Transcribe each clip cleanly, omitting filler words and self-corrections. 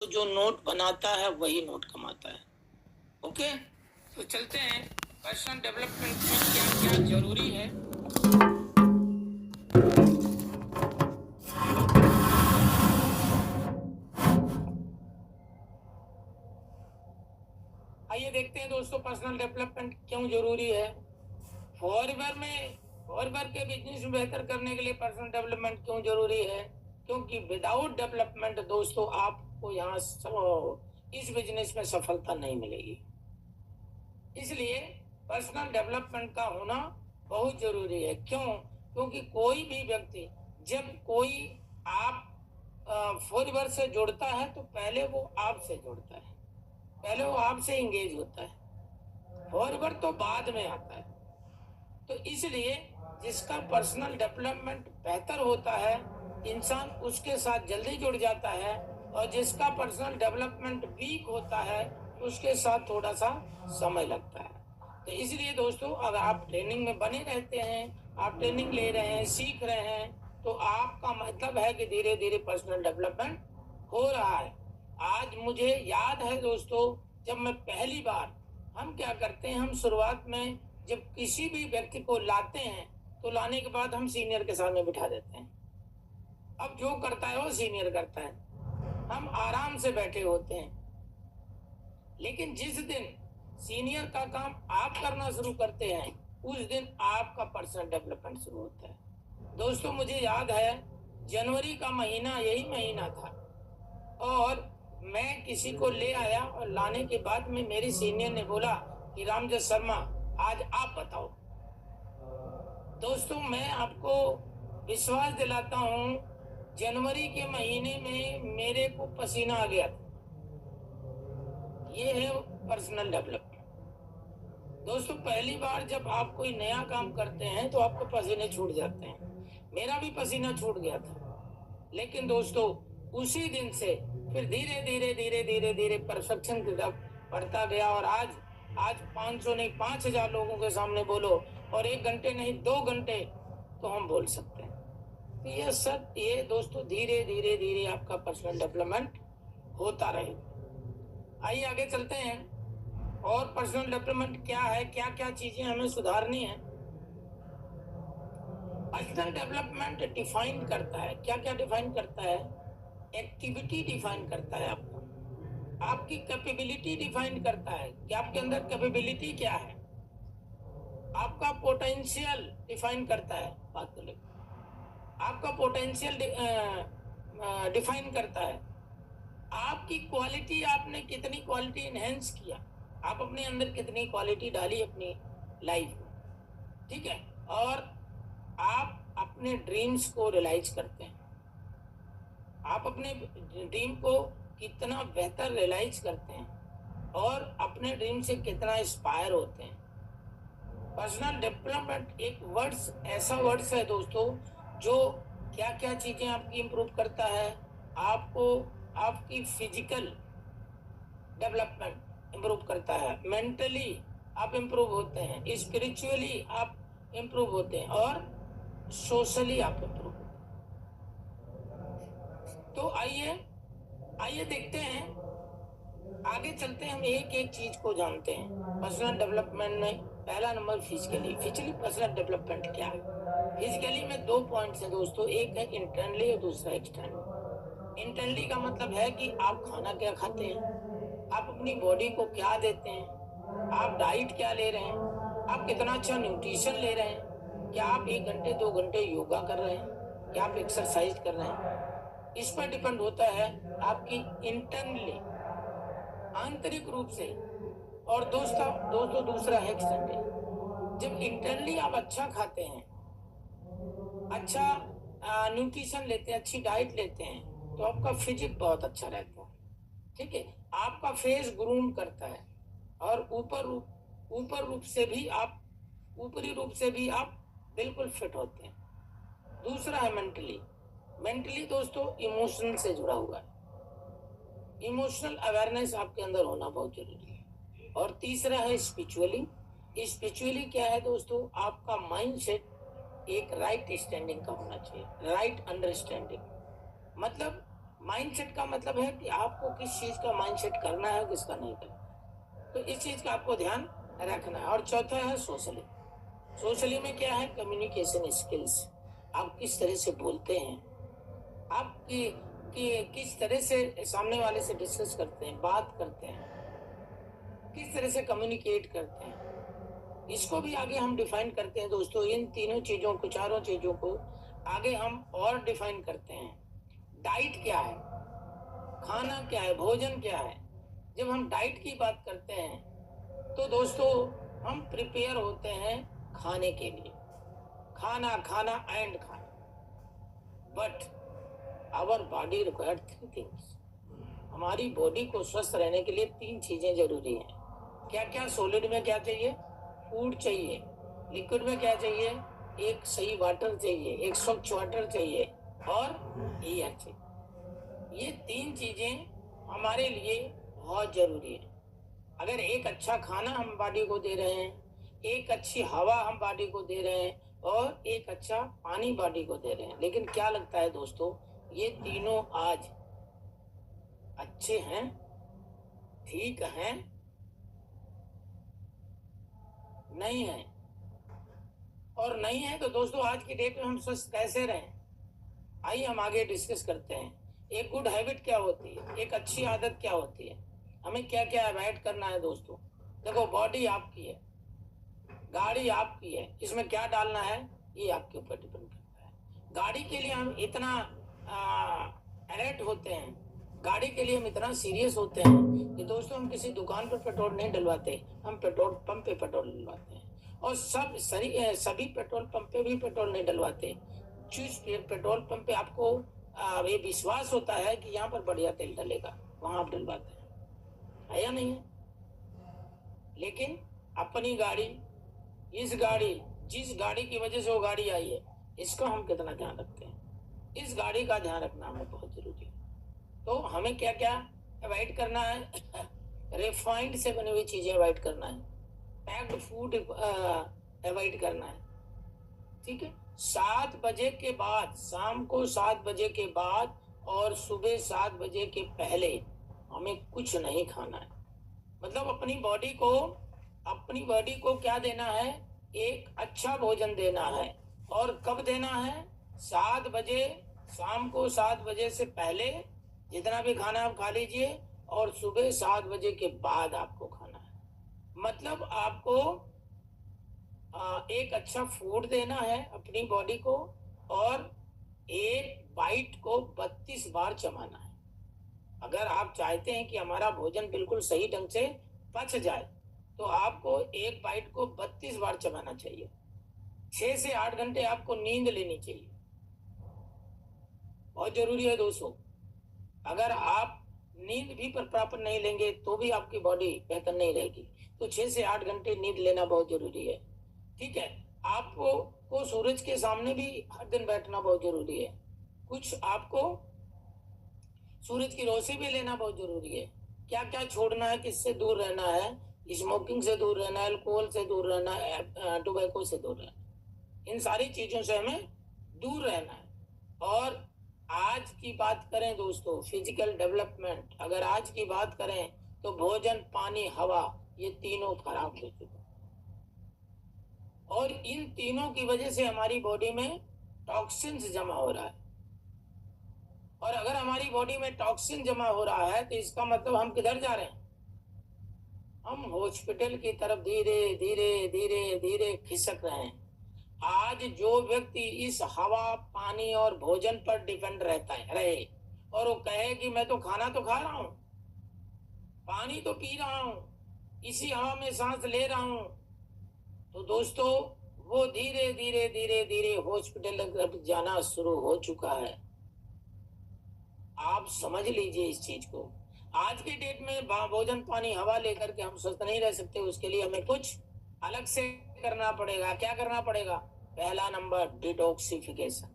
जो नोट बनाता है वही नोट कमाता है। ओके, तो चलते हैं पर्सनल डेवलपमेंट में क्या क्या जरूरी है। आइए देखते हैं दोस्तों, पर्सनल डेवलपमेंट क्यों जरूरी है। फॉरएवर के बिजनेस में बेहतर करने के लिए पर्सनल डेवलपमेंट क्यों जरूरी है, क्योंकि विदाउट डेवलपमेंट दोस्तों आपको यहाँ इस बिजनेस में सफलता नहीं मिलेगी। इसलिए पर्सनल डेवलपमेंट का होना बहुत जरूरी है। क्यों? क्योंकि कोई भी व्यक्ति जब कोई आप फॉरएवर से जुड़ता है तो पहले वो आपसे जुड़ता है, पहले वो आपसे इंगेज होता है, फॉरएवर तो बाद में आता है। तो इसलिए जिसका पर्सनल डेवलपमेंट बेहतर होता है इंसान उसके साथ जल्दी जुड़ जाता है, और जिसका पर्सनल डेवलपमेंट वीक होता है उसके साथ थोड़ा सा समय लगता है। तो इसलिए दोस्तों अगर आप ट्रेनिंग में बने रहते हैं, आप ट्रेनिंग ले रहे हैं, सीख रहे हैं, तो आपका मतलब है कि धीरे धीरे पर्सनल डेवलपमेंट हो रहा है। आज मुझे याद है दोस्तों, जब मैं पहली बार, हम क्या करते हैं, हम शुरुआत में जब किसी भी व्यक्ति को लाते हैं तो लाने के बाद हम सीनियर के सामने बिठा देते हैं। अब जो करता है वो सीनियर करता है, हम आराम से बैठे होते हैं। लेकिन जिस दिन सीनियर का काम आप करना शुरू करते हैं उस दिन आपका पर्सनल डेवलपमेंट शुरू होता है। दोस्तों मुझे याद है जनवरी का महीना यही महीना था, और मैं किसी को ले आया और लाने के बाद में मेरी सीनियर ने बोला कि रामजस शर्मा आज आप बताओ। दोस्तों मैं आपको विश्वास दिलाता हूँ, जनवरी के महीने में मेरे को पसीना आ गया था। ये है पर्सनल डेवलपमेंट। दोस्तों पहली बार जब आप कोई नया काम करते हैं तो आपको पसीने छूट जाते हैं, मेरा भी पसीना छूट गया था। लेकिन दोस्तों उसी दिन से फिर धीरे धीरे धीरे धीरे धीरे परफेक्शन की तरफ बढ़ता गया, और आज 500 नहीं 5000 लोगों के सामने बोलो, और 1 घंटे नहीं 2 घंटे तो हम बोल सकते हैं। तो ये सब ये दोस्तों धीरे धीरे धीरे आपका पर्सनल डेवलपमेंट होता रहेगा। आइए आगे चलते हैं, और पर्सनल डेवलपमेंट क्या है, क्या क्या चीजें हमें सुधारनी है। पर्सनल डेवलपमेंट डिफाइन करता है, क्या क्या डिफाइन करता है, एक्टिविटी डिफाइन करता है आपको, आपकी कैपेबिलिटी डिफाइन करता है कि आपके अंदर कैपेबिलिटी क्या है, आपका पोटेंशियल डिफाइन करता है, बात तो आपका पोटेंशियल डिफाइन करता है आपकी क्वालिटी, आपने कितनी क्वालिटी इनहेंस किया, आप अपने अंदर कितनी क्वालिटी डाली अपनी लाइफ में, ठीक है, और आप अपने ड्रीम्स को रियलाइज करते हैं, आप अपने ड्रीम को कितना बेहतर रियलाइज करते हैं और अपने ड्रीम से कितना इंस्पायर होते हैं। पर्सनल डेवलपमेंट एक वर्ड्स, ऐसा वर्ड्स है दोस्तों जो क्या क्या चीजें आपकी इंप्रूव करता है, आपको आपकी फिजिकल डेवलपमेंट इंप्रूव करता है, मेंटली आप इंप्रूव होते हैं, स्पिरिचुअली आप इंप्रूव होते हैं, और सोशली आप इंप्रूव होते हैं। तो आइए आइए देखते हैं, आगे चलते हैं, हम एक एक चीज को जानते हैं। पर्सनल डेवलपमेंट में पहला नंबर फिजिकली पर्सनल डेवलपमेंट क्या है। फिजिकली में 2 पॉइंट्स हैं दोस्तों, एक है इंटरनली और दूसरा एक्सटर्नली। इंटरनली का मतलब है कि आप खाना क्या खाते हैं, आप अपनी बॉडी को क्या देते हैं, आप डाइट क्या ले रहे हैं, आप कितना अच्छा न्यूट्रिशन ले रहे हैं, क्या आप 1 घंटे 2 घंटे योगा कर रहे हैं, क्या आप एक्सरसाइज कर रहे हैं। इस पर डिपेंड होता है आपकी इंटरनली, आंतरिक रूप से, और दोस्तों दूसरा है एक्सटर्नली। जब इंटरनली आप अच्छा खाते हैं, अच्छा न्यूट्रिशन लेते हैं, अच्छी डाइट लेते हैं, तो आपका फिजिक बहुत अच्छा रहता है, ठीक है, आपका फेस ग्रूम करता है, और ऊपर रूप से भी आप, ऊपरी रूप से भी आप बिल्कुल फिट होते हैं। दूसरा है मेंटली दोस्तों इमोशन से जुड़ा हुआ है, इमोशनल अवेयरनेस आपके अंदर होना बहुत जरूरी है। और तीसरा है स्पिरिचुअली क्या है दोस्तों, आपका माइंड सेट एक राइट स्टैंडिंग का होना चाहिए, राइट अंडरस्टैंडिंग, मतलब माइंडसेट का मतलब है कि आपको किस चीज का माइंडसेट करना है, किसका नहीं करना, तो इस चीज का आपको ध्यान रखना है। और चौथा है सोशली। सोशली में क्या है? Communication skills. आप किस तरह से बोलते हैं, आप कि किस तरह से सामने वाले से डिस्कस करते हैं, बात करते हैं, किस तरह से कम्युनिकेट करते हैं, इसको भी आगे हम डिफाइन करते हैं दोस्तों। इन तीनों चीजों को, चारों चीजों को आगे हम और डिफाइन करते हैं। डाइट क्या है, खाना क्या है, भोजन क्या है। जब हम डाइट की बात करते हैं तो दोस्तों हम प्रिपेयर होते हैं खाने के लिए, खाना खाना एंड खाना। But our body required three things. हमारी बॉडी को स्वस्थ रहने के लिए तीन चीजें जरूरी हैं। क्या क्या? सॉलिड में क्या चाहिए? फूड चाहिए। लिक्विड में क्या चाहिए? एक सही वाटर चाहिए, एक स्वच्छ वाटर चाहिए, और एयर चाहिए। ये तीन चीजें हमारे लिए बहुत जरूरी है। अगर एक अच्छा खाना हम बॉडी को दे रहे हैं, एक अच्छी हवा हम बॉडी को दे रहे हैं, और एक अच्छा पानी बॉडी को दे रहे हैं, लेकिन क्या लगता है दोस्तों, ये तीनों आज अच्छे हैं, ठीक हैं, नहीं है? और नहीं है तो दोस्तों आज की डेट में हम स्वस्थ कैसे रहें? आइए हम आगे डिस्कस करते हैं। एक गुड हैबिट क्या होती है, एक अच्छी आदत क्या होती है, हमें क्या क्या अवॉइड करना है दोस्तों। देखो, बॉडी आपकी है, गाड़ी आपकी है, इसमें क्या डालना है ये आपके ऊपर डिपेंड करता है। गाड़ी के लिए हम इतना अलर्ट होते हैं, गाड़ी के लिए हम इतना सीरियस होते हैं कि दोस्तों हम किसी दुकान पर पेट्रोल नहीं डलवाते, हम पेट्रोल पंप पे पेट्रोल डलवाते हैं। और सभी पेट्रोल पंप पे भी पेट्रोल नहीं डलवाते। जिस पेट्रोल पंप पे आपको ये विश्वास होता है कि यहाँ पर बढ़िया तेल डलेगा, वहां आप डलवाते हैं, है या नहीं है? लेकिन अपनी गाड़ी, इस गाड़ी, जिस गाड़ी की वजह से वो गाड़ी आई है, इसका हम कितना ध्यान रखते हैं, इस गाड़ी का ध्यान रखना हमें बहुत जरूरी है। तो हमें क्या क्या अवॉइड करना है? रिफाइंड से बनी हुई चीजें अवॉइड करना है, पैक्ड फूड अवॉइड करना है, ठीक है? 7 बजे के बाद, शाम को 7 बजे के बाद और सुबह 7 बजे के पहले हमें कुछ नहीं खाना है। मतलब अपनी बॉडी को क्या देना है? एक अच्छा भोजन देना है। और कब देना है? 7 बजे, शाम को 7 बजे से पहले जितना भी खाना आप खा लीजिए, और सुबह 7 बजे के बाद आपको खाना है। मतलब आपको एक अच्छा फूड देना है अपनी बॉडी को, और एक बाइट को 32 बार चबाना है। अगर आप चाहते हैं कि हमारा भोजन बिल्कुल सही ढंग से पच जाए, तो आपको एक बाइट को 32 बार चबाना चाहिए। 6 से 8 घंटे आपको नींद लेनी चाहिए, बहुत जरूरी है दोस्तों। अगर आप नींद भी पर प्रॉपर नहीं लेंगे तो भी आपकी बॉडी बेहतर नहीं रहेगी। तो 6 से 8 घंटे नींद लेना बहुत जरूरी है, ठीक है? आपको सूरज के सामने भी हर दिन बैठना बहुत जरूरी है। कुछ आपको सूरज की रोशनी भी लेना बहुत जरूरी है। क्या क्या छोड़ना है, किससे दूर रहना है? स्मोकिंग से दूर रहना है, अल्कोहल से दूर रहना है, टोबैको से दूर रहना है। इन सारी चीजों से हमें दूर रहना है। और आज की बात करें दोस्तों, फिजिकल डेवलपमेंट, अगर आज की बात करें तो भोजन, पानी, हवा, ये तीनों खराब हो चुके हैं। और इन तीनों की वजह से हमारी बॉडी में टॉक्सिन्स जमा हो रहा है। और अगर हमारी बॉडी में टॉक्सिन जमा हो रहा है तो इसका मतलब हम किधर जा रहे हैं? हम हॉस्पिटल की तरफ धीरे धीरे धीरे धीरे खिसक रहे हैं। आज जो व्यक्ति इस हवा, पानी और भोजन पर डिपेंड रहे, और वो कहे कि मैं तो खाना तो खा रहा हूं, पानी तो पी रहा हूं, इसी हवा में सांस ले रहा हूं, तो दोस्तों वो धीरे धीरे धीरे धीरे हॉस्पिटल तक जाना शुरू हो चुका है। आप समझ लीजिए इस चीज को। आज के डेट में भोजन, पानी, हवा लेकर के हम स्वस्थ नहीं रह सकते। उसके लिए हमें कुछ अलग से करना पड़ेगा। क्या करना पड़ेगा? पहला नंबर, डिटॉक्सिफिकेशन।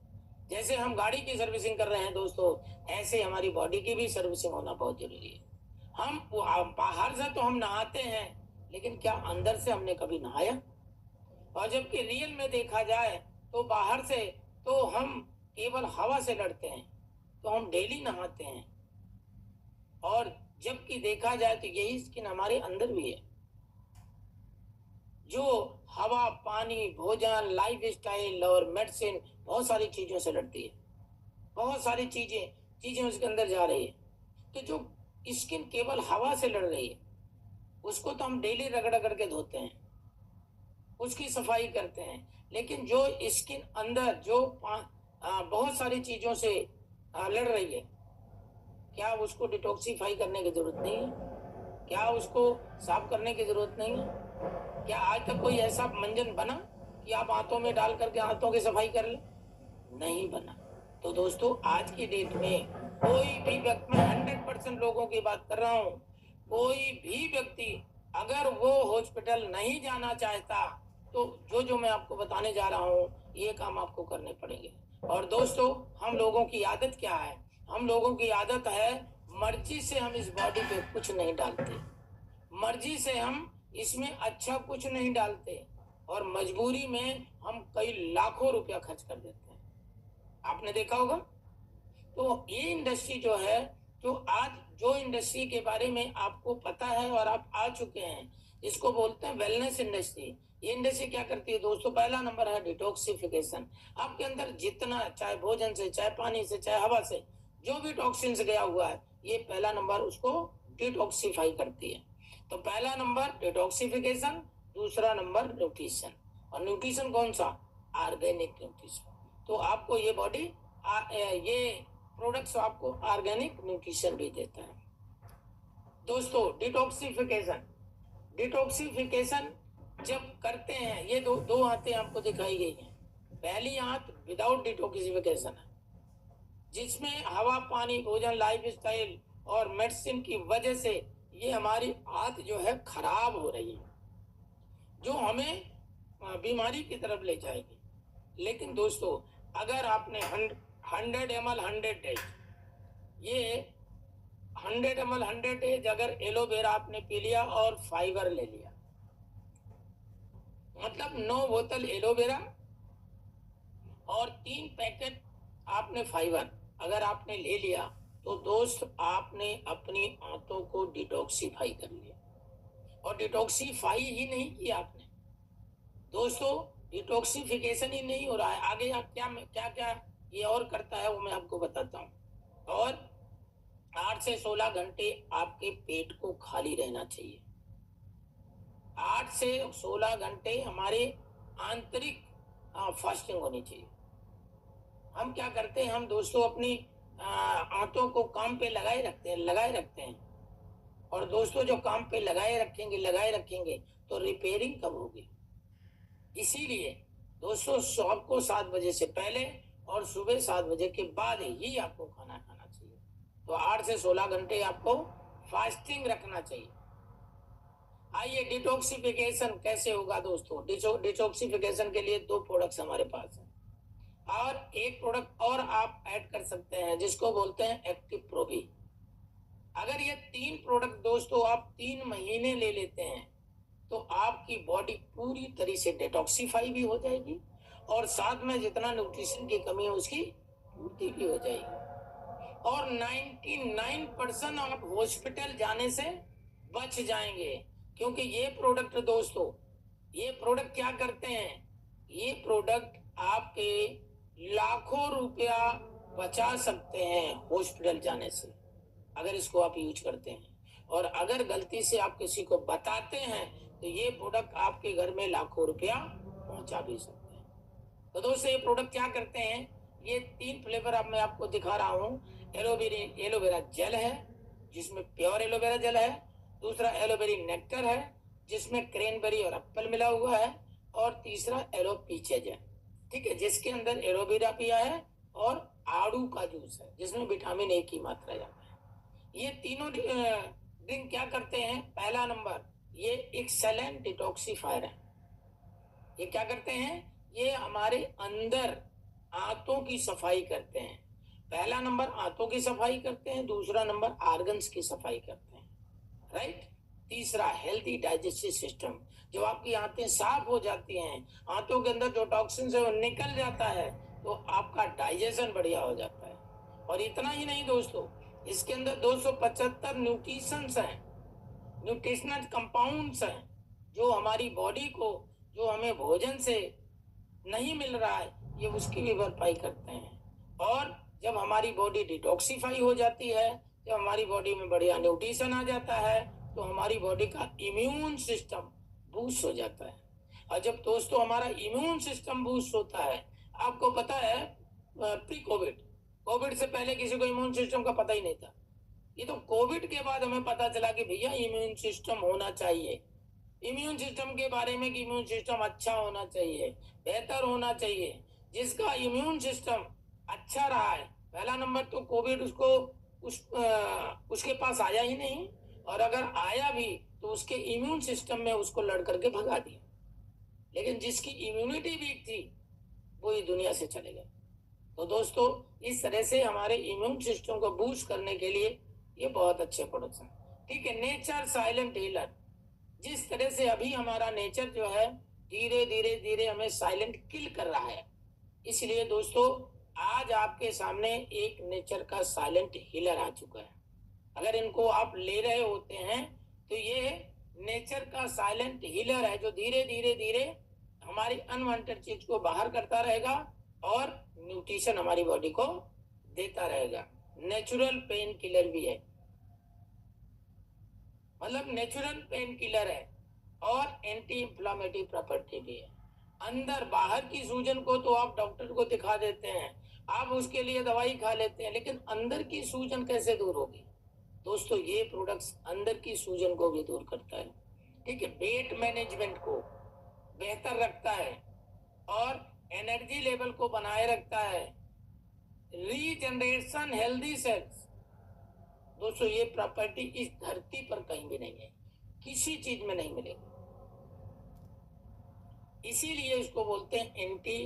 जैसे हम गाड़ी की सर्विसिंग कर रहे हैं दोस्तों, ऐसे हमारी बॉडी की भी सर्विसिंग होना बहुत जरूरी है। हम बाहर से तो हम नहाते हैं, लेकिन क्या अंदर से हमने कभी नहाया? और जबकि रियल में देखा जाए तो बाहर से तो हम केवल हवा से लड़ते हैं। तो हम डेली नहाते हैं, और जबकि देखा जाए तो यही स्किन हमारे अंदर भी है, जो हवा, पानी, भोजन, लाइफ स्टाइल और मेडिसिन बहुत सारी चीजों से लड़ती है, बहुत सारी चीजें उसके अंदर जा रही है। तो जो स्किन केवल हवा से लड़ रही है, उसको तो हम डेली रगड़ करके धोते हैं, उसकी सफाई करते हैं। लेकिन जो स्किन अंदर जो बहुत सारी चीजों से लड़ रही है, क्या उसको डिटॉक्सिफाई करने की जरूरत नहीं है? क्या उसको साफ करने की जरूरत नहीं है? क्या आज तक कोई ऐसा मंजन बना कि आप हाथों में डाल करके हाथों की सफाई कर ले? नहीं बना। तो दोस्तों, आज की डेट में कोई भी व्यक्ति, मैं 100% लोगों की बात कर रहा हूँ, कोई भी व्यक्ति अगर वो हॉस्पिटल नहीं जाना चाहता, तो जो मैं आपको बताने जा रहा हूँ, ये काम आपको करने पड़ेंगे। और दोस्तों, हम लोगों की आदत क्या है? हम लोगों की आदत है, मर्जी से हम इस बॉडी पे कुछ नहीं डालते, मर्जी से हम इसमें अच्छा कुछ नहीं डालते, और मजबूरी में हम कई लाखों रुपया खर्च कर देते हैं। आपने देखा होगा। तो ये इंडस्ट्री जो है, जो आज जो इंडस्ट्री के बारे में आपको पता है और आप आ चुके हैं, इसको बोलते हैं वेलनेस इंडस्ट्री। ये इंडस्ट्री क्या करती है दोस्तों? पहला नंबर है डिटॉक्सिफिकेशन। आपके अंदर जितना, चाहे भोजन से, चाहे पानी से, चाहे हवा से, जो भी टॉक्सिन्स गया हुआ है, ये पहला नंबर उसको डिटॉक्सिफाई करती है। तो पहला नंबर डिटॉक्सिफिकेशन, दूसरा नंबर न्यूट्रिशन। और न्यूट्रिशन कौन सा? Organic nutrition. तो आपको ये बॉडी, ये प्रोडक्ट्स आपको ऑर्गेनिक न्यूट्रिशन भी देता है। दोस्तों, डिटॉक्सिफिकेशन जब करते हैं, ये दो आंतें आपको दिखाई गई हैं। पहली आंत विदाउट डिटॉक्सिफिकेशन है, जिसमें हवा, पानी, भोजन, लाइफ स्टाइल और मेडिसिन की वजह से ये हमारी आंत जो है खराब हो रही है, जो हमें बीमारी की तरफ ले जाएगी। लेकिन दोस्तों, अगर आपने 100 ml 100 डेज, ये 100 ml 100 डेज अगर एलोवेरा आपने पी लिया और फाइबर ले लिया, मतलब 9 बोतल एलोवेरा और 3 पैकेट आपने फाइबर अगर आपने ले लिया, तो दोस्त, आपने अपनी आंतों को डिटॉक्सिफाई कर लिया। और डिटॉक्सिफाई ही नहीं किया आपने दोस्तों, डिटॉक्सिफिकेशन ही नहीं हो रहा है। आगे आप क्या ये और करता है, वो मैं आपको बताता हूँ। और 8 से 16 घंटे आपके पेट को खाली रहना चाहिए। 8 से 16 घंटे हमारे आंतरिक फास्टिंग होनी चाहिए। हम क्या करते हैं, हम दोस्तों अपनी आंतों को काम पे लगाए रखते हैं। और दोस्तों, जो काम पे लगाए रखेंगे तो रिपेयरिंग कब होगी? इसीलिए दोस्तों, शाम को 7 बजे से पहले और सुबह 7 बजे के बाद ही आपको खाना खाना चाहिए। तो 8 से 16 घंटे आपको फास्टिंग रखना चाहिए। आइए, डिटॉक्सिफिकेशन कैसे होगा दोस्तों? डिटॉक्सिफिकेशन के लिए 2 प्रोडक्ट्स हमारे पास हैं, और एक प्रोडक्ट और आप ऐड कर सकते हैं, जिसको बोलते हैं एक्टिव प्रोबी। अगर ये 3 प्रोडक्ट दोस्तों आप 3 महीने ले लेते हैं, तो आपकी बॉडी पूरी तरह से डिटॉक्सिफाई भी हो जाएगी, और साथ में जितना न्यूट्रिशन की कमी है उसकी पूर्ति भी हो जाएगी। और 99% आप हॉस्पिटल जाने से बच जाएंगे, क्योंकि ये प्रोडक्ट दोस्तों, ये प्रोडक्ट क्या करते हैं? ये प्रोडक्ट आपके लाखों रुपया बचा सकते हैं हॉस्पिटल जाने से, अगर इसको आप यूज करते हैं। और अगर गलती से आप किसी को बताते हैं, तो ये प्रोडक्ट आपके घर में लाखों रुपया पहुंचा भी सकते हैं। तो दोस्तों, ये प्रोडक्ट क्या करते हैं? ये 3 फ्लेवर अब मैं आपको दिखा रहा हूँ। एलोवेरा जेल है, जिसमें प्योर एलोवेरा जेल है। दूसरा एलोवेरी नेक्टर है, जिसमें क्रेनबेरी और एप्पल मिला हुआ है। और तीसरा एलो पीचेज है, ठीक है, जिसके अंदर एलोवेरा पिया है और आड़ू का जूस है, जिसमें विटामिन ए की मात्रा ज्यादा है। ये तीनों ड्रिंक क्या करते हैं? पहला नंबर, ये एक्सेलेंट डिटॉक्सिफायर है। ये क्या करते हैं? ये हमारे अंदर आंतों की सफाई करते हैं। पहला नंबर आंतों की सफाई करते हैं, दूसरा नंबर ऑर्गन्स की सफाई करते हैं, राइट। तीसरा हेल्थी डाइजेस्टिव सिस्टम। जब आपकी आंतें साफ हो जाती हैं, आंतों के अंदर जो टॉक्सिन है वो निकल जाता है, तो आपका डाइजेशन बढ़िया हो जाता है। और इतना ही नहीं दोस्तों, इसके अंदर 275 न्यूट्रिशंस हैं, न्यूट्रिशनल कंपाउंड्स हैं, जो हमारी बॉडी को, जो हमें भोजन से नहीं मिल रहा है, ये उसकी भी भरपाई करते हैं। और जब हमारी बॉडी डिटॉक्सिफाई हो जाती है, जब हमारी बॉडी में बढ़िया न्यूट्रिशन आ जाता है, तो हमारी बॉडी का इम्यून सिस्टम बूस्ट हो जाता है। और जब दोस्तों हमारा इम्यून सिस्टम बूस्ट होता है, आपको पता है प्री कोविड से पहले किसी को इम्यून सिस्टम का पता ही नहीं था। ये तो कोविड के बाद हमें पता चला कि भैया इम्यून सिस्टम होना चाहिए, इम्यून सिस्टम के बारे में कि इम्यून सिस्टम अच्छा होना चाहिए, बेहतर होना चाहिए। जिसका इम्यून सिस्टम अच्छा रहा है, पहला नंबर तो कोविड उसके पास आया ही नहीं, और अगर आया भी तो उसके इम्यून सिस्टम में उसको लड़ करके भगा दिया। लेकिन जिसकी इम्यूनिटी वीक थी वो ही दुनिया से चले गए। तो दोस्तों इस तरह से हमारे इम्यून सिस्टम को बूस्ट करने के लिए ये बहुत अच्छे प्रोडक्ट्स हैं। ठीक है, नेचर साइलेंट हीलर। जिस तरह से अभी हमारा नेचर जो है धीरे धीरे धीरे हमें साइलेंट किल कर रहा है, इसलिए दोस्तों आज आपके सामने एक नेचर का साइलेंट हीलर आ चुका है। अगर इनको आप ले रहे होते हैं तो ये नेचर का साइलेंट हीलर है, जो धीरे धीरे धीरे हमारी अनवांटेड चीज को बाहर करता रहेगा और न्यूट्रिशन हमारी बॉडी को देता रहेगा। नेचुरल पेन किलर भी है, मतलब नेचुरल पेन किलर है, और एंटी इंफ्लामेटरी प्रॉपर्टी भी है। अंदर बाहर की सूजन को तो आप डॉक्टर को दिखा देते हैं, आप उसके लिए दवाई खा लेते हैं, लेकिन अंदर की सूजन कैसे दूर होगी? दोस्तों ये प्रोडक्ट्स अंदर की सूजन को भी दूर करता है। ठीक है, वेट मैनेजमेंट को बेहतर रखता है और एनर्जी लेवल को बनाए रखता है। रीजनरेशन हेल्दी सेल्स, दोस्तों ये प्रॉपर्टी इस धरती पर कहीं भी नहीं है, किसी चीज में नहीं मिलेगी। इसीलिए इसको बोलते हैं एंटी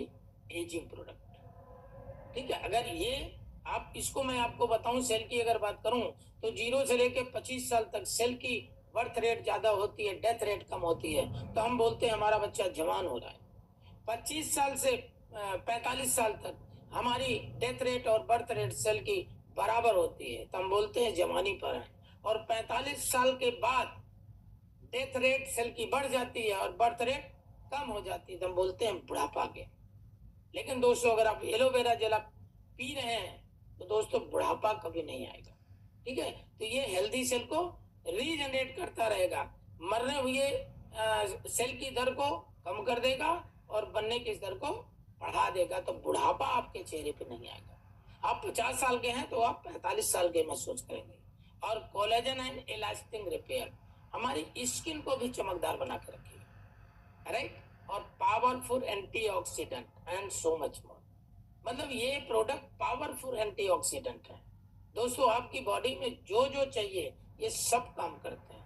एजिंग प्रोडक्ट। ठीक है, अगर ये आप इसको मैं आपको बताऊं, सेल की अगर बात करूं तो 0 से लेकर 25 साल तक सेल की बर्थ रेट ज्यादा होती है, डेथ रेट कम होती है, तो हम बोलते हैं हमारा बच्चा जवान हो रहा है। 25 साल से 45 साल तक हमारी डेथ रेट और बर्थ रेट सेल की बराबर होती है, तो हम बोलते हैं जवानी पर है। और 45 साल के बाद डेथ रेट सेल की बढ़ जाती है और बर्थ रेट कम हो जाती है, तो हम बोलते हैं बुढ़ापा के। लेकिन दोस्तों अगर आप एलोवेरा जेल आप पी रहे हैं तो दोस्तों बुढ़ापा कभी नहीं आएगा। ठीक है, तो ये हेल्दी सेल को रीजनरेट करता रहेगा, मरने हुए सेल की दर को कम कर देगा और बनने की दर को बढ़ा देगा, तो बुढ़ापा आपके चेहरे पे नहीं आएगा। आप 50 साल के हैं तो आप 45 साल के महसूस करेंगे। और कोलेजन एंड इलास्टिक रिपेयर हमारी स्किन को भी चमकदार बना के रखेगा, राइट। और powerful antioxidant and so much more, मतलब ये प्रोडक्ट पावरफुल एंटीऑक्सीडेंट है दोस्तों। आपकी बॉडी में जो जो चाहिए ये सब काम करते हैं,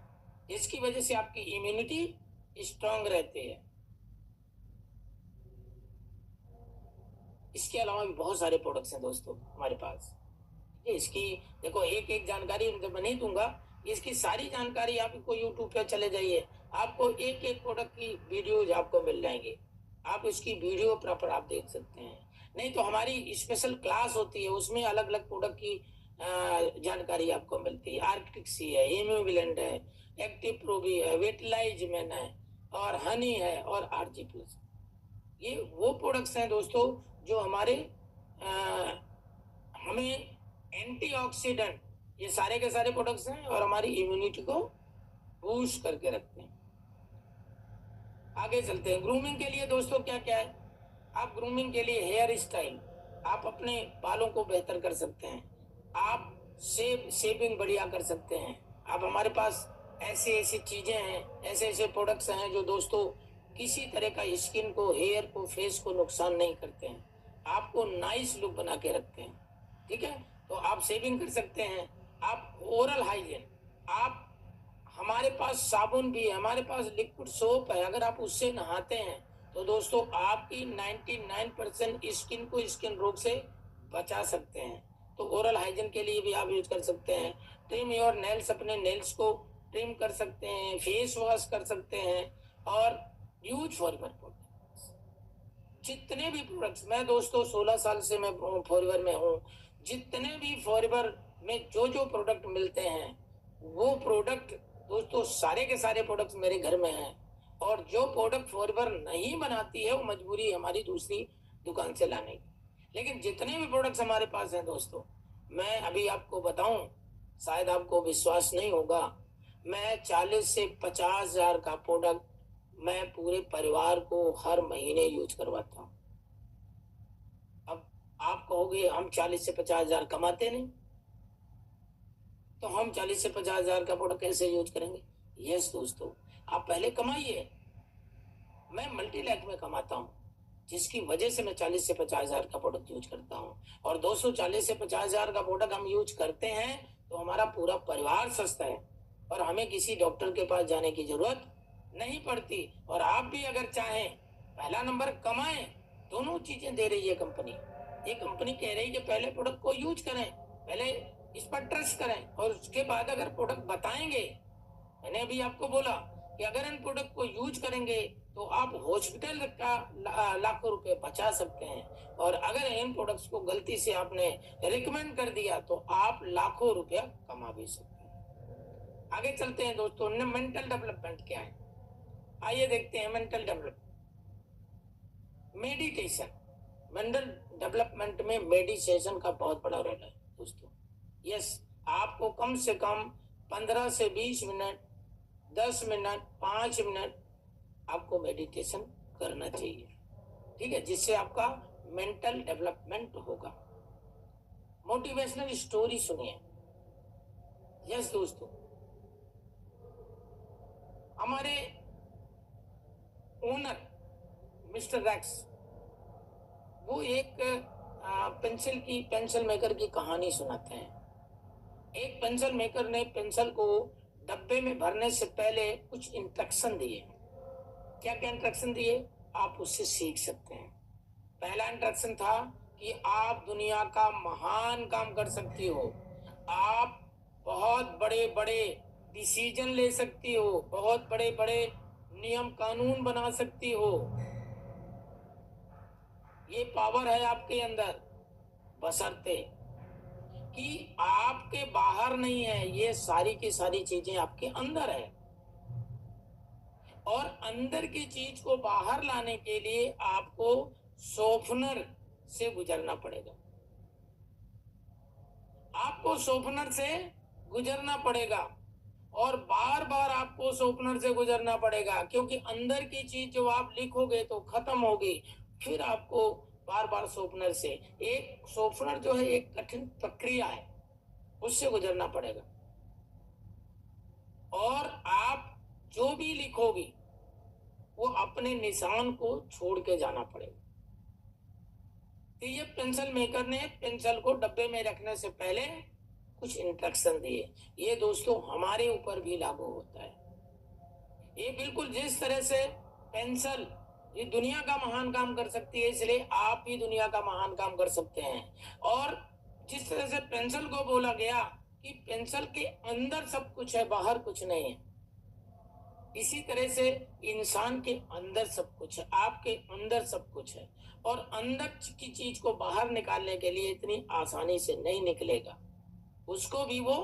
जिसकी वजह से आपकी इम्यूनिटी स्ट्रांग रहती है। इसके अलावा भी बहुत सारे प्रोडक्ट्स हैं दोस्तों हमारे पास। इसकी देखो एक एक जानकारी मैं नहीं दूंगा, इसकी सारी जानकारी आपको यूट्यूब पे चले जाइए, आपको एक एक प्रोडक्ट की वीडियोज आपको मिल जाएंगी, आप इसकी वीडियो प्रॉपर आप देख सकते हैं। नहीं तो हमारी स्पेशल क्लास होती है, उसमें अलग अलग प्रोडक्ट की जानकारी आपको मिलती है। आर्कटिक सी है, हेमोबिलेंट है, एक्टिव प्रो भी है, वेटलाइज मैन है, और हनी है, और आरजी प्लस। ये वो प्रोडक्ट्स हैं दोस्तों जो हमारे हमें एंटीऑक्सीडेंट, ये सारे के सारे प्रोडक्ट्स हैं और हमारी इम्यूनिटी को बूस्ट करके रखते हैं। आगे चलते हैं। ग्रूमिंग के लिए दोस्तों क्या क्या है? आप ग्रूमिंग के लिए हेयर स्टाइल, आप अपने बालों को बेहतर कर सकते हैं, आप शेविंग बढ़िया कर सकते हैं। आप हमारे पास ऐसी ऐसी चीजें हैं, ऐसे ऐसे प्रोडक्ट्स हैं जो दोस्तों किसी तरह का स्किन को, हेयर को, फेस को नुकसान नहीं करते हैं, आपको नाइस लुक बना के रखते हैं। ठीक है, तो आप शेविंग कर सकते हैं। आप ओरल हाइजीन, आप हमारे पास साबुन भी है, हमारे पास लिक्विड सोप है, अगर आप उससे नहाते हैं तो दोस्तों आपकी 99% स्किन को स्किन रोग से बचा सकते हैं। तो ओरल हाइजीन के लिए भी आप यूज कर सकते हैं। ट्रिम योर नेल्स, अपने नेल्स को ट्रिम कर सकते हैं, फेस वॉश कर सकते हैं, और यूज फॉरएवर प्रोडक्ट्स। जितने भी प्रोडक्ट्स, मैं दोस्तों 16 साल से मैं फॉरएवर में हूँ, जितने भी फॉरएवर में जो जो प्रोडक्ट मिलते हैं वो प्रोडक्ट दोस्तों सारे के सारे प्रोडक्ट्स मेरे घर में हैं, और जो प्रोडक्ट फॉरएवर नहीं बनाती है वो मजबूरी है हमारी दूसरी दुकान से लाने की। लेकिन जितने भी प्रोडक्ट्स हमारे पास हैं दोस्तों, मैं अभी आपको बताऊं, शायद आपको विश्वास नहीं होगा, मैं 40 से 50 हजार का प्रोडक्ट मैं पूरे परिवार को हर महीने यूज करवाता हूँ। अब आप कहोगे हम 40 से 50 हजार कमाते नहीं, तो हम 40 से 50 हजार का प्रोडक्ट कैसे यूज करेंगे? यस दोस्तों, आप पहले कमाइए। मैं मल्टीलैक में कमाता हूँ, जिसकी वजह से मैं 40 से 50 हजार का प्रोडक्ट यूज करता हूँ। और दोस्तों 40 से 50 हजार का प्रोडक्ट हम यूज करते हैं तो हमारा पूरा परिवार सस्ता है और हमें किसी डॉक्टर के पास जाने की जरूरत नहीं पड़ती। और आप भी अगर चाहें पहला नंबर कमाएं, दोनों चीजें दे रही है कंपनी। ये कंपनी कह रही है कि पहले प्रोडक्ट को यूज करें, पहले इस पर ट्रस्ट करें, और उसके बाद अगर प्रोडक्ट बताएंगे, मैंने अभी आपको बोला कि अगर इन प्रोडक्ट को यूज करेंगे तो आप हॉस्पिटल का लाखों रुपए बचा सकते हैं, और अगर इन प्रोडक्ट्स को गलती से आपने रिकमेंड कर दिया तो आप लाखों रुपया कमा भी सकते हैं। आगे चलते हैं दोस्तों, मेंटल डेवलपमेंट क्या है, आइए देखते हैं। Mental development, meditation, mental development में मेडिटेशन का बहुत बड़ा रोल है दोस्तों। यस, आपको कम से कम 15 से 20 मिनट, 10 मिनट, 5 मिनट आपको मेडिटेशन करना चाहिए, ठीक है, जिससे आपका मेंटल डेवलपमेंट होगा। मोटिवेशनल स्टोरी सुनिए। यस दोस्तों, हमारे ओनर मिस्टर रैक्स, वो एक पेंसिल मेकर की कहानी सुनाते हैं। एक पेंसिल मेकर ने पेंसिल को डब्बे में भरने से पहले कुछ इंस्ट्रक्शन दिए। क्या क्या इंस्ट्रक्शन दिए, आप उससे सीख सकते हैं। पहला इंस्ट्रक्शन था कि आप दुनिया का महान काम कर सकती हो, आप बहुत बड़े बड़े डिसीजन ले सकती हो, बहुत बड़े बड़े नियम कानून बना सकती हो, ये पावर है आपके अंदर, बशर्ते कि आपके बाहर नहीं है। ये सारी की सारी चीजें आपके अंदर है, और अंदर की चीज को बाहर लाने के लिए आपको शॉर्पनर से गुजरना पड़ेगा। आपको शॉर्पनर से गुजरना पड़ेगा, और बार बार आपको शॉर्पनर से गुजरना पड़ेगा, क्योंकि अंदर की चीज जो आप लिखोगे तो खत्म होगी, फिर आपको बार बार शॉर्पनर से, एक शॉर्पनर जो है एक कठिन प्रक्रिया है, उससे गुजरना पड़ेगा। और आप जो भी लिखोगी वो अपने निशान को छोड़ के जाना पड़ेगा। तो ये पेंसिल मेकर ने पेंसिल को डब्बे में रखने से पहले कुछ इंस्ट्रक्शन दिए। ये दोस्तों हमारे ऊपर भी लागू होता है। ये बिल्कुल जिस तरह से पेंसिल ये दुनिया का महान काम कर सकती है, इसलिए आप भी दुनिया का महान काम कर सकते हैं। और जिस तरह से पेंसिल को बोला गया कि पेंसिल के अंदर सब कुछ है, बाहर कुछ नहीं है, इसी तरह से इंसान के अंदर सब कुछ है, आपके अंदर सब कुछ है, और अंदर की चीज को बाहर निकालने के लिए इतनी आसानी से नहीं निकलेगा। उसको भी वो,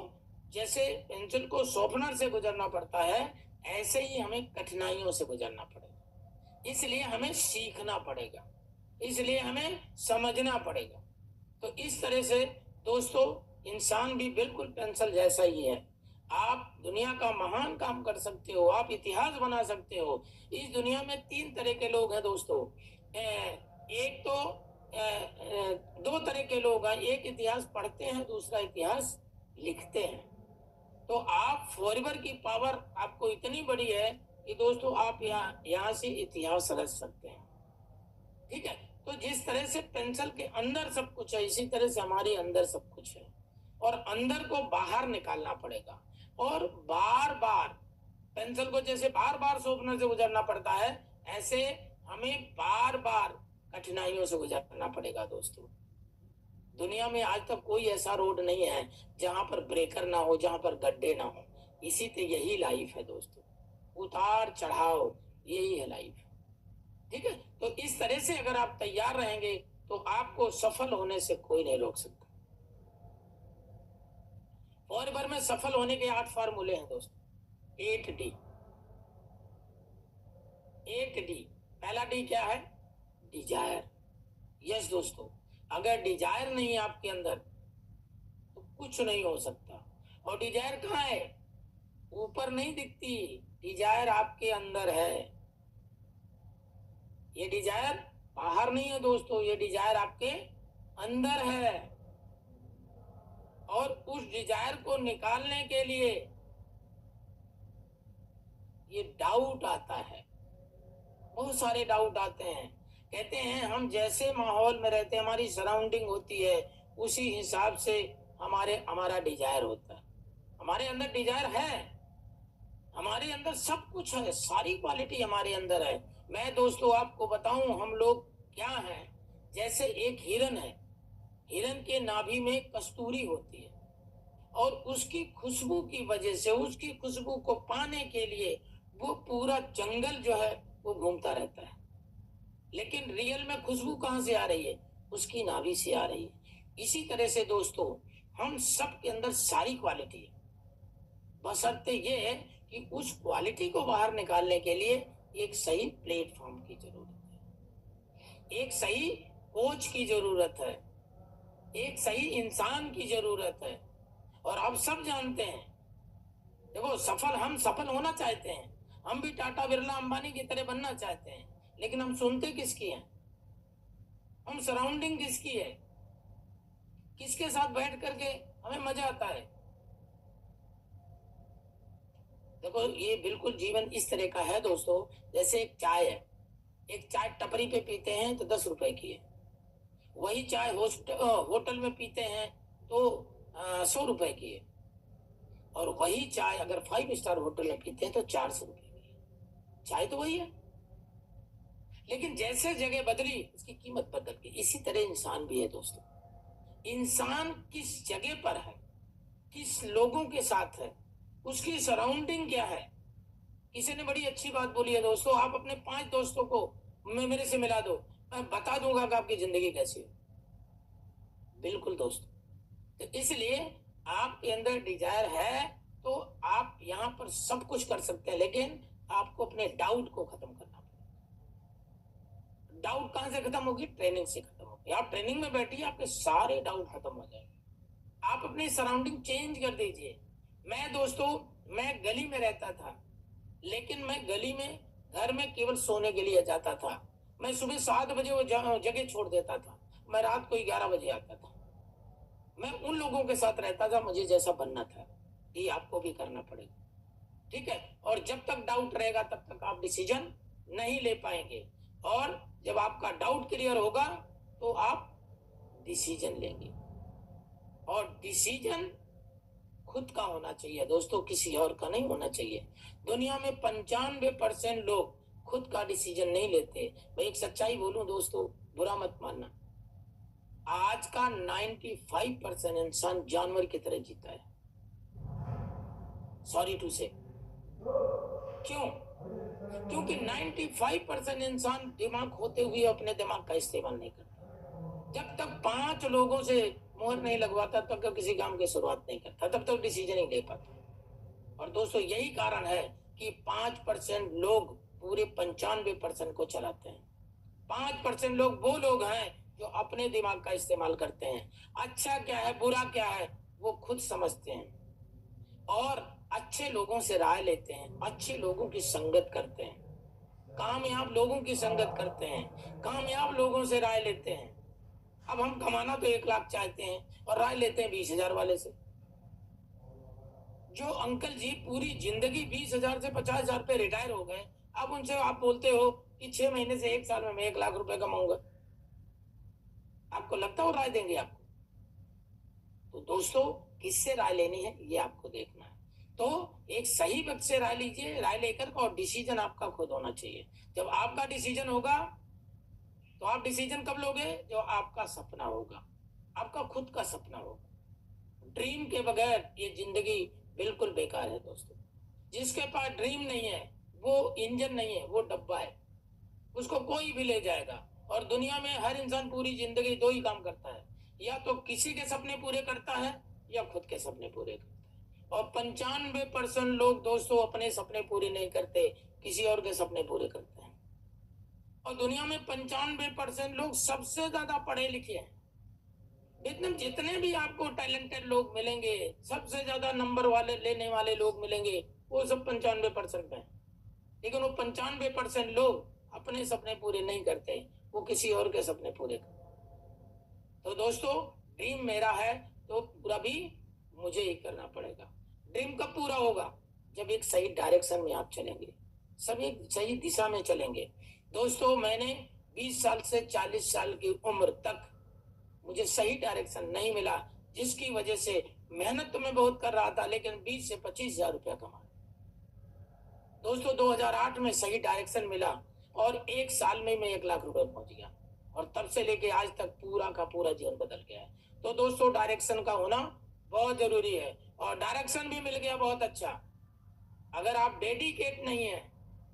जैसे पेंसिल को शॉर्पनर से गुजरना पड़ता है, ऐसे ही हमें कठिनाइयों से गुजरना पड़ेगा। इसलिए हमें सीखना पड़ेगा, इसलिए हमें समझना पड़ेगा। तो इस तरह से दोस्तों इंसान भी बिल्कुल पेंसिल जैसा ही है। आप दुनिया का महान काम कर सकते हो, आप इतिहास बना सकते हो। इस दुनिया में 3 तरह के लोग हैं दोस्तों। एक तो दो तरह के लोग हैं, एक इतिहास पढ़ते हैं, दूसरा इतिहास लिखते हैं। तो आप फॉरएवर की पावर आपको इतनी बड़ी है कि दोस्तों आप यहाँ से इतिहास रच सकते हैं, ठीक है। तो जिस तरह से पेंसिल के अंदर सब कुछ है, इसी तरह से हमारे अंदर सब कुछ है, और अंदर को बाहर निकालना पड़ेगा। और बार बार पेंसिल को जैसे बार बार शॉर्पनर से गुजरना पड़ता है, ऐसे हमें बार बार कठिनाइयों से गुजरना पड़ेगा दोस्तों। दुनिया में आज तक कोई ऐसा रोड नहीं है जहां पर ब्रेकर ना हो, जहां पर गड्ढे ना हो। इसी तो यही लाइफ है दोस्तों, उतार चढ़ाव, यही है लाइफ, ठीक है। तो इस तरह से अगर आप तैयार रहेंगे तो आपको सफल होने से कोई नहीं रोक सकता। और भर में सफल होने के 8 फार्मूले हैं दोस्तों। 8D। 8D। पहला डी क्या है? डिजायर। यस दोस्तों, अगर डिजायर नहीं है आपके अंदर तो कुछ नहीं हो सकता। और डिजायर कहाँ है? ऊपर नहीं दिखती, डिजायर आपके अंदर है। ये डिजायर बाहर नहीं है दोस्तों, ये डिजायर आपके अंदर है। और उस डिजायर को निकालने के लिए ये डाउट आता है, बहुत सारे डाउट आते हैं। कहते हैं हम जैसे माहौल में रहते हैं, हमारी सराउंडिंग होती है, उसी हिसाब से हमारा डिजायर होता है। हमारे अंदर डिजायर है, हमारे अंदर सब कुछ है, सारी क्वालिटी हमारे अंदर है। मैं दोस्तों आपको बताऊं हम लोग क्या हैं। जैसे एक हिरन है, हिरन के नाभि में कस्तूरी होती है और उसकी खुशबू की वजह से, उसकी खुशबू को पाने के लिए वो पूरा जंगल जो है वो घूमता रहता है। लेकिन रियल में खुशबू कहां से आ रही है? उसकी नाभि से आ रही है। इसी तरह से दोस्तों हम सब के अंदर सारी क्वालिटी है, बशर्ते ये है कि उस क्वालिटी को बाहर निकालने के लिए एक सही प्लेटफॉर्म की जरूरत है, एक सही कोच की जरूरत है, एक सही इंसान की जरूरत है। और आप सब जानते हैं, देखो हम सफल होना चाहते हैं, हम भी टाटा बिरला अंबानी की तरह बनना चाहते हैं, लेकिन हम सुनते किसकी हैं? हम सराउंडिंग किसकी है? किसके साथ बैठ करके हमें मजा आता है? देखो ये बिल्कुल जीवन इस तरह का है दोस्तों, जैसे एक चाय है, एक चाय टपरी पे पीते हैं तो 10 रुपए की है, वही चाय होटल में पीते हैं तो 100 रुपए की है, और वही चाय अगर 5 स्टार होटल में पीते हैं तो 400 रुपए की है। चाय तो वही है, लेकिन जैसे जगह बदली उसकी कीमत बदल गई। इसी तरह इंसान भी है दोस्तों। इंसान किस जगह पर है, किस लोगों के साथ है, उसकी सराउंडिंग क्या है। किसी ने बड़ी अच्छी बात बोली है दोस्तों, आप अपने 5 दोस्तों को मेरे से मिला दो, मैं बता दूंगा कि आपकी जिंदगी कैसी है। बिल्कुल दोस्तों, तो इसलिए आपके अंदर डिजायर है तो आप यहाँ पर सब कुछ कर सकते हैं, लेकिन आपको अपने डाउट को खत्म करना पड़ेगा। डाउट कहां से खत्म होगी? ट्रेनिंग से खत्म होगी। आप ट्रेनिंग में बैठिए, आपके सारे डाउट खत्म हो जाएंगे। आप अपनी सराउंडिंग चेंज कर दीजिए। मैं दोस्तों, मैं गली में रहता था, लेकिन मैं गली में घर में केवल सोने के लिए जाता था। मैं सुबह 7 बजे वो जगह छोड़ देता था, मैं रात को 11 बजे आता था। मैं उन लोगों के साथ रहता था मुझे जैसा बनना था। ये आपको भी करना पड़ेगा, ठीक है? और जब तक डाउट रहेगा तब तक आप डिसीजन नहीं ले पाएंगे, और जब आपका डाउट क्लियर होगा तो आप डिसीजन लेंगे। और डिसीजन खुद का होना चाहिए दोस्तों, किसी और का नहीं होना चाहिए। दुनिया में 95% लोग खुद का डिसीजन नहीं लेते। मैं एक सच्चाई बोलूं दोस्तों, बुरा मत मानना, आज का 95% इंसान जानवर की तरह जीता है। सॉरी टू से। क्यों? क्योंकि 95% इंसान दिमाग होते हुए अपने दिमाग का इस्तेमाल नहीं करता। जब तक 5 लोगों से मोहर नहीं लगवाता तब तक किसी काम की शुरुआत नहीं करता, तब तक डिसीजन नहीं ले पाता। और दोस्तों यही कारण है कि 5% लोग पूरे 95% को चलाते हैं। 5% लोग वो लोग हैं जो अपने दिमाग का इस्तेमाल करते हैं। अच्छा क्या है, बुरा क्या है, वो खुद समझते हैं, और अच्छे लोगों से राय लेते हैं, अच्छे लोगों की संगत करते हैं, कामयाब लोगों की संगत करते हैं, कामयाब लोगों से राय लेते हैं। अब हम कमाना तो 1 लाख चाहते हैं और राय लेते हैं 20,000 वाले से। जो अंकल जी पूरी जिंदगी 20,000 से 50,000 पे रिटायर हो गए, अब उनसे आप बोलते हो कि 6 महीने से 1 साल में मैं 1 लाख रुपए कमाऊंगा, आपको लगता हो राय देंगे आपको? तो दोस्तों किससे राय लेनी है ये आपको देखना है। तो एक सही व्यक्ति से राय लीजिए, राय लेकर, और डिसीजन आपका खुद होना चाहिए। जब आपका डिसीजन होगा तो आप डिसीजन कब लोगे? जो आपका सपना होगा, आपका खुद का सपना होगा। ड्रीम के बगैर ये जिंदगी बिल्कुल बेकार है दोस्तों। जिसके पास ड्रीम नहीं है वो इंजन नहीं है, वो डब्बा है, उसको कोई भी ले जाएगा। और दुनिया में हर इंसान पूरी जिंदगी 2 ही काम करता है, या तो किसी के सपने पूरे करता है या खुद के सपने पूरे करता है। और 95% लोग दोस्तों अपने सपने पूरे नहीं करते, किसी और के सपने पूरे करते हैं। और दुनिया में 95% लोग सबसे ज्यादा पढ़े लिखे हैं। जितने भी आपको टैलेंटेड लोग मिलेंगे, सबसे ज्यादा नंबर वाले लेने वाले लोग मिलेंगे, वो सब 95% में। लेकिन वो 95% लोग अपने सपने पूरे नहीं करते, वो किसी और के सपने पूरे करते। तो दोस्तों, ड्रीम मेरा है तो पूरा भी मुझे ही करना पड़ेगा। ड्रीम कब पूरा होगा? जब एक सही डायरेक्शन में आप चलेंगे, सब एक सही दिशा में चलेंगे। दोस्तों, मैंने 20 साल से 40 साल की उम्र तक मुझे सही डायरेक्शन नहीं मिला, जिसकी वजह से मेहनत तो मैं बहुत कर रहा था, लेकिन 20 से 25 हजार रुपया कमा। दोस्तों, 2008 में सही डायरेक्शन मिला और एक साल में मैं 1 लाख रुपए पहुंच गया, और तब से लेके आज तक पूरा का पूरा जीवन बदल गया है। तो दोस्तों, डायरेक्शन का होना बहुत जरूरी है, और डायरेक्शन भी मिल गया बहुत अच्छा। अगर आप डेडिकेट नहीं है,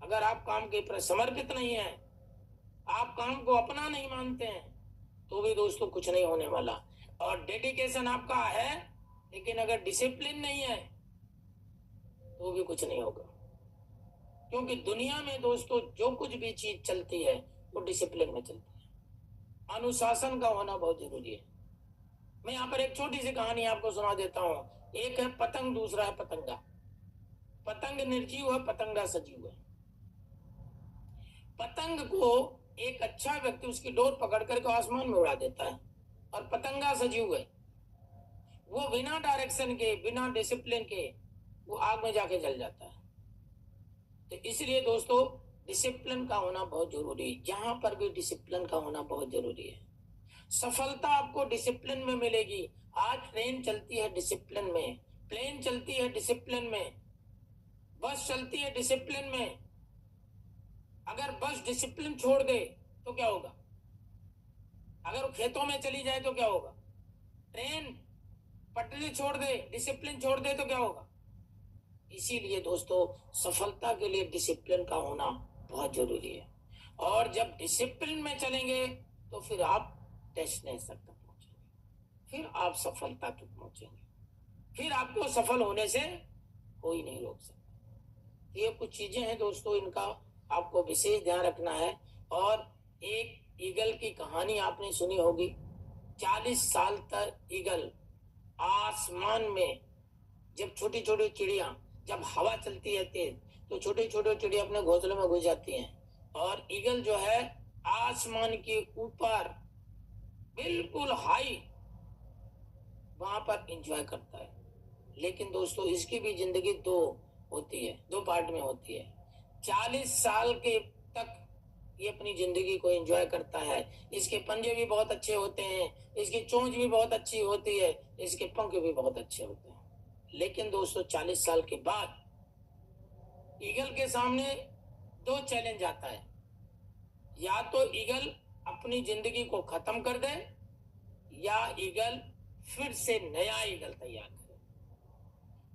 अगर आप काम के प्रति समर्पित नहीं है, आप काम को अपना नहीं मानते हैं, तो भी दोस्तों कुछ नहीं होने वाला। और डेडिकेशन आपका है, लेकिन अगर डिसिप्लिन नहीं है तो भी कुछ नहीं होगा। क्योंकि दुनिया में दोस्तों जो कुछ भी चीज चलती है वो डिसिप्लिन में चलती है। अनुशासन का होना बहुत जरूरी है। मैं यहाँ पर एक छोटी सी कहानी आपको सुना देता हूँ। एक है पतंग, दूसरा है पतंगा। पतंग निर्जीव है, पतंगा सजीव है। पतंग को एक अच्छा व्यक्ति उसकी डोर पकड़ करके आसमान में उड़ा देता है, और पतंगा सजीव है, वो बिना डायरेक्शन के, बिना डिसिप्लिन के वो आग में जाके जल जाता है। तो इसलिए दोस्तों, डिसिप्लिन का होना बहुत जरूरी है। जहां पर भी डिसिप्लिन का होना बहुत जरूरी है। सफलता आपको डिसिप्लिन में मिलेगी। आज ट्रेन चलती है डिसिप्लिन में, प्लेन चलती है डिसिप्लिन में, बस चलती है डिसिप्लिन में। अगर बस डिसिप्लिन छोड़ दे तो क्या होगा? अगर वो खेतों में चली जाए तो क्या होगा? ट्रेन पटरी छोड़ दे, डिसिप्लिन छोड़ दे तो क्या होगा? इसीलिए दोस्तों, सफलता के लिए डिसिप्लिन का होना बहुत जरूरी है। और जब डिसिप्लिन में चलेंगे तो फिर आप डेस्टिनेशन तक पहुंचेंगे, फिर आप सफलता तक पहुंचेंगे, फिर आपको सफल होने से कोई नहीं रोक सकता। ये कुछ चीजें हैं दोस्तों, इनका आपको विशेष ध्यान रखना है। और एक ईगल की कहानी आपने सुनी होगी। 40 साल तक ईगल आसमान में, जब छोटी छोटी चिड़िया, जब हवा चलती है तेज, तो छोटे छोटे चिड़िया अपने घोंसले में घुस जाती हैं, और ईगल जो है आसमान के ऊपर बिल्कुल हाई वहां पर एंजॉय करता है। लेकिन दोस्तों, इसकी भी जिंदगी दो होती है, दो पार्ट में होती है। 40 साल के तक ये अपनी जिंदगी को एंजॉय करता है। इसके पंजे भी बहुत अच्छे होते हैं, इसकी चोंच भी बहुत अच्छी होती है, इसके पंख भी बहुत अच्छे होते हैं। लेकिन दोस्तों, 40 साल के बाद ईगल के सामने दो चैलेंज आता है। या तो ईगल अपनी जिंदगी को खत्म कर दे, या ईगल फिर से नया ईगल तैयार करे।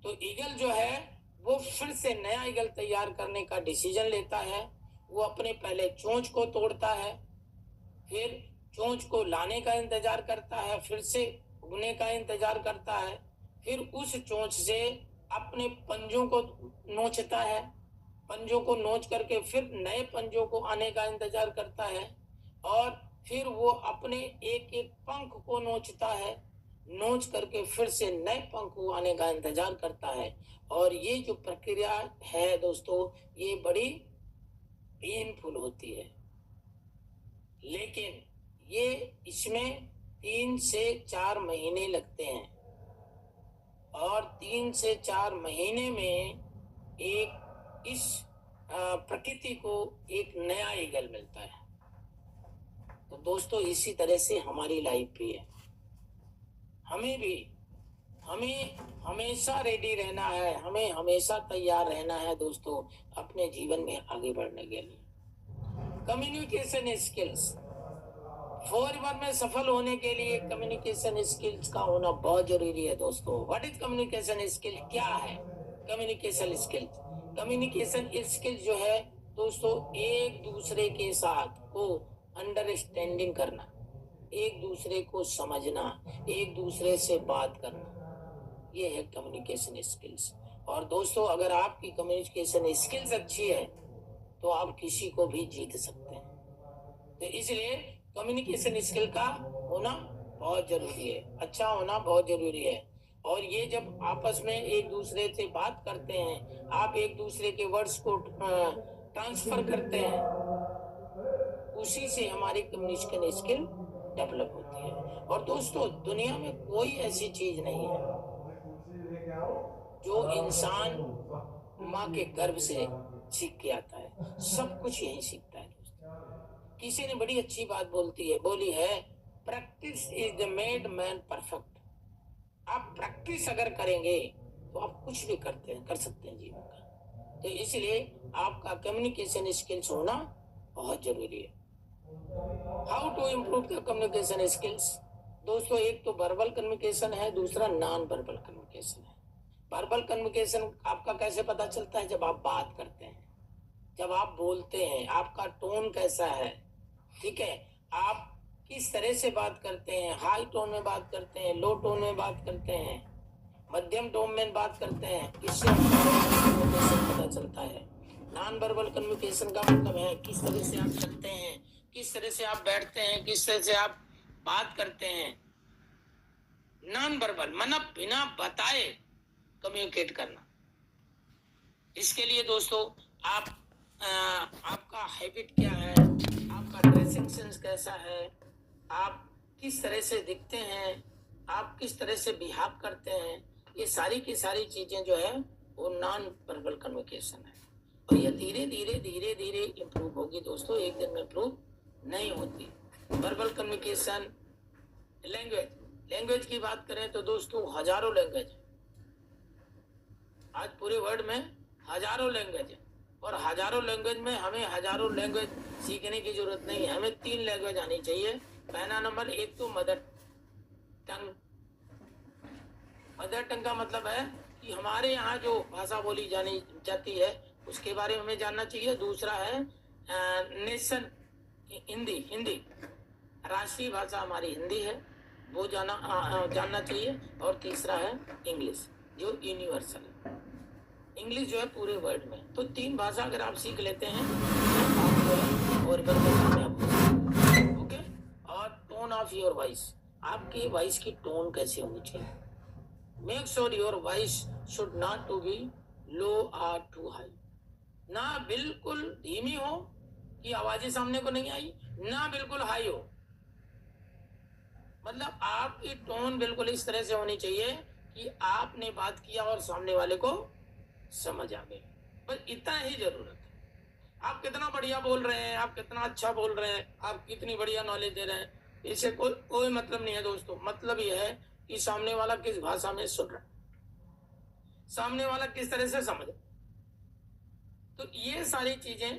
तो ईगल जो है वो फिर से नया ईगल तैयार करने का डिसीजन लेता है। वो अपने पहले चोंच को तोड़ता है, फिर चोंच को लाने का इंतजार करता है, फिर से उगने का इंतजार करता है, फिर उस चोंच से अपने पंजों को नोचता है, पंजों को नोच करके फिर नए पंजों को आने का इंतजार करता है, और फिर वो अपने एक एक पंख को नोचता है, नोच करके फिर से नए पंख को आने का इंतजार करता है। और ये जो प्रक्रिया है दोस्तों, ये बड़ी पेनफुल होती है, लेकिन ये इसमें 3 से 4 महीने लगते हैं, और 3 से 4 महीने में एक इस प्रकृति को एक नया ईगल मिलता है। तो दोस्तों, इसी तरह से हमारी लाइफ भी है। हमें हमेशा रेडी रहना है, हमें हमेशा तैयार रहना है दोस्तों, अपने जीवन में आगे बढ़ने के लिए। कम्युनिकेशन स्किल्स, फॉरएवर में सफल होने के लिए कम्युनिकेशन स्किल्स का होना बहुत जरूरी है दोस्तों। What is communication skill? क्या है कम्युनिकेशन स्किल्स? कम्युनिकेशन स्किल जो है दोस्तों, एक दूसरे के साथ को अंडरस्टैंडिंग करना, एक दूसरे को समझना, एक दूसरे से बात करना, ये है कम्युनिकेशन स्किल्स। और दोस्तों, अगर आपकी कम्युनिकेशन स्किल्स अच्छी है तो आप किसी को भी जीत सकते हैं। तो इसलिए कम्युनिकेशन स्किल का होना बहुत जरूरी है, अच्छा होना बहुत जरूरी है। और ये जब आपस में एक दूसरे से बात करते हैं, आप एक दूसरे के वर्ड्स को ट्रांसफर करते हैं, उसी से हमारी कम्युनिकेशन स्किल डेवलप होती है। और दोस्तों, दुनिया में कोई ऐसी चीज नहीं है जो इंसान माँ के गर्भ से सीख के आता है, सब कुछ यही सीखता है दोस्तों। किसी ने बड़ी अच्छी बात बोली है, practice is the made man perfect. आप प्रैक्टिस अगर करेंगे तो आप कुछ भी कर सकते हैं जीवन का। तो इसलिए आपका कम्युनिकेशन स्किल्स होना बहुत जरूरी है। How to improve the communication skills? दोस्तों, एक तो वर्बल कम्युनिकेशन है, दूसरा नॉन वर्बल कम्युनिकेशन है। वर्बल कम्युनिकेशन आपका कैसे पता चलता है? जब आप बात करते हैं, जब आप बोलते हैं, आपका टोन कैसा है, ठीक है, आप किस तरह से बात करते हैं, हाई टोन में बात करते हैं, लो टोन में बात करते हैं, मध्यम टोन में बात करते हैं, इससे कम्युनिकेशन पता चलता है। नॉन वर्बल कम्युनिकेशन का मतलब है किस तरह से आप चलते हैं, किस तरह से आप बैठते हैं, किस तरह से आप बात करते हैं। नॉन वर्बल मतलब बिना बताए कम्युनिकेट करना। इसके लिए दोस्तों, आपका हैबिट क्या है, आपका ड्रेसिंग सेंस कैसा है, आप किस तरह से दिखते हैं, आप किस तरह से बिहेव करते हैं, ये सारी की सारी चीजें जो है वो नॉन वर्बल कम्युनिकेशन है। और ये धीरे धीरे इम्प्रूव होगी दोस्तों, एक दिन में इम्प्रूव नहीं होती। वर्बल कम्युनिकेशन, लैंग्वेज की बात करें तो दोस्तों हजारों लैंग्वेज है। आज पूरे वर्ल्ड में हजारों लैंग्वेज है, और हजारों लैंग्वेज में हमें हजारों लैंग्वेज सीखने की जरूरत नहीं है। हमें 3 लैंग्वेज आनी चाहिए। पहला नंबर, एक तो मदर टंग। मदर टंग का मतलब है कि हमारे यहाँ जो भाषा बोली जानी जाती है उसके बारे में हमें जानना चाहिए। दूसरा है नेशन हिंदी, राष्ट्रीय भाषा हमारी हिंदी है, वो जानना चाहिए। और तीसरा है इंग्लिश, जो यूनिवर्सल है। इंग्लिश जो है पूरे वर्ल्ड में। तो 3 भाषा अगर आप सीख लेते हैं और ओके। और टोन ऑफ योर वॉइस, आपकी वॉइस की टोन कैसी होनी चाहिए? Make sure your voice should not to be low और टू हाई। ना बिल्कुल धीमी हो कि आवाजें सामने को नहीं आई, ना बिल्कुल हाई हो। मतलब आपकी टोन बिल्कुल इस तरह से होनी चाहिए कि आपने बात किया और सामने वाले को समझ आ गई। बस इतना ही जरूरत है। आप कितना बढ़िया बोल रहे हैं, आप कितना अच्छा बोल रहे हैं, आप कितनी बढ़िया नॉलेज दे रहे हैं, इससे कोई मतलब नहीं है दोस्तों। मतलब यह है कि सामने वाला किस भाषा में सुन रहा है, सामने वाला किस तरह से समझ। तो ये सारी चीजें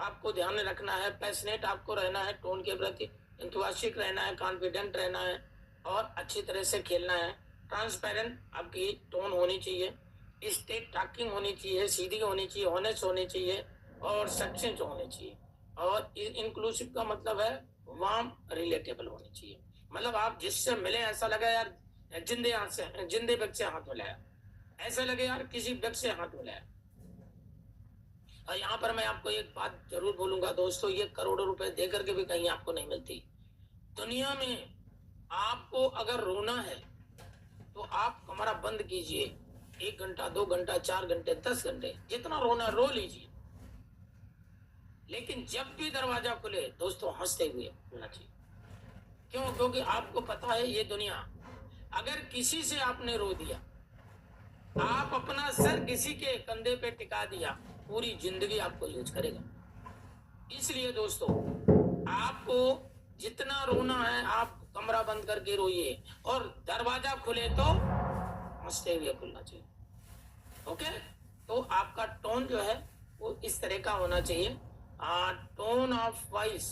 आपको ध्यान में रखना है। पैशनेट आपको रहना है, टोन के प्रति इंथुसियास्टिक रहना है, कॉन्फिडेंट रहना है, और अच्छी तरह से खेलना है। ट्रांसपेरेंट आपकी टोन होनी चाहिए, स्ट्रेट टॉकिंग होनी चाहिए, सीधी होनी चाहिए, ऑनेस्ट होनी चाहिए, और सच्चित होनी चाहिए। और इंक्लूसिव का मतलब है वार्म रिलेटेबल होनी चाहिए। मतलब आप जिससे मिले ऐसा लगा यार जिंदे व्यक्ति से हाथ मिलाया, ऐसा लगे यार किसी व्यक्ति से हाथ मिलाया। और यहाँ पर मैं आपको एक बात जरूर बोलूंगा दोस्तों, ये करोड़ों रुपए दे करके भी कहीं आपको नहीं मिलती। दुनिया में आपको अगर रोना है तो आप कमरा बंद कीजिए, 1 घंटा, 2 घंटा, 4 घंटे, 10 घंटे, जितना रोना रो लीजिए। लेकिन जब भी दरवाजा खुले दोस्तों हंसते हुए होना चाहिए। क्यों? क्योंकि आपको पता है ये दुनिया, अगर किसी से आपने रो दिया, आप अपना सर किसी के कंधे पे टिका दिया, पूरी जिंदगी आपको यूज करेगा। इसलिए दोस्तों, आपको जितना रोना है आप कमरा बंद करके रोइए, और दरवाजा खुले तो हंसते हुए खुलना चाहिए। ओके? तो आपका टोन जो है वो इस तरह का होना चाहिए। Tone of voice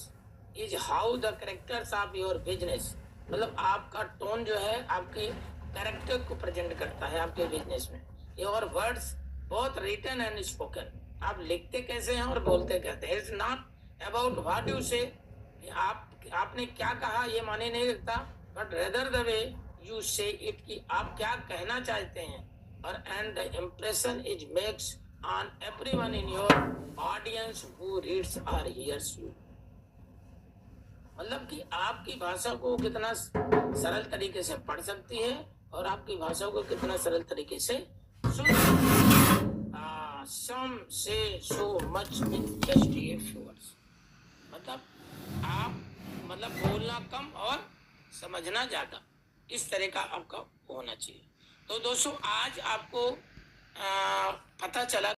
is how the characters of your business. मतलब आपका टोन जो है आपके कैरेक्टर को प्रेजेंट करता है आपके बिजनेस में। Your words both written and spoken, आप लिखते कैसे हैं और बोलते कैसे हैं। It's not about what you say, आपने क्या कहा ये माने नहीं रखता, but rather the way you say it, कि आप क्या कहना चाहते हैं, और and the impression is makes on everyone in your audience who reads or hears you. मतलब कि आपकी भाषा को कितना सरल तरीके से पढ़ सकती है और आपकी भाषा को कितना सरल तरीके से सुन सकती है। Some say so much in just a few words। मतलब आप बोलना कम और समझना ज्यादा, इस तरह का आपका होना चाहिए। तो दोस्तों आज आपको पता चला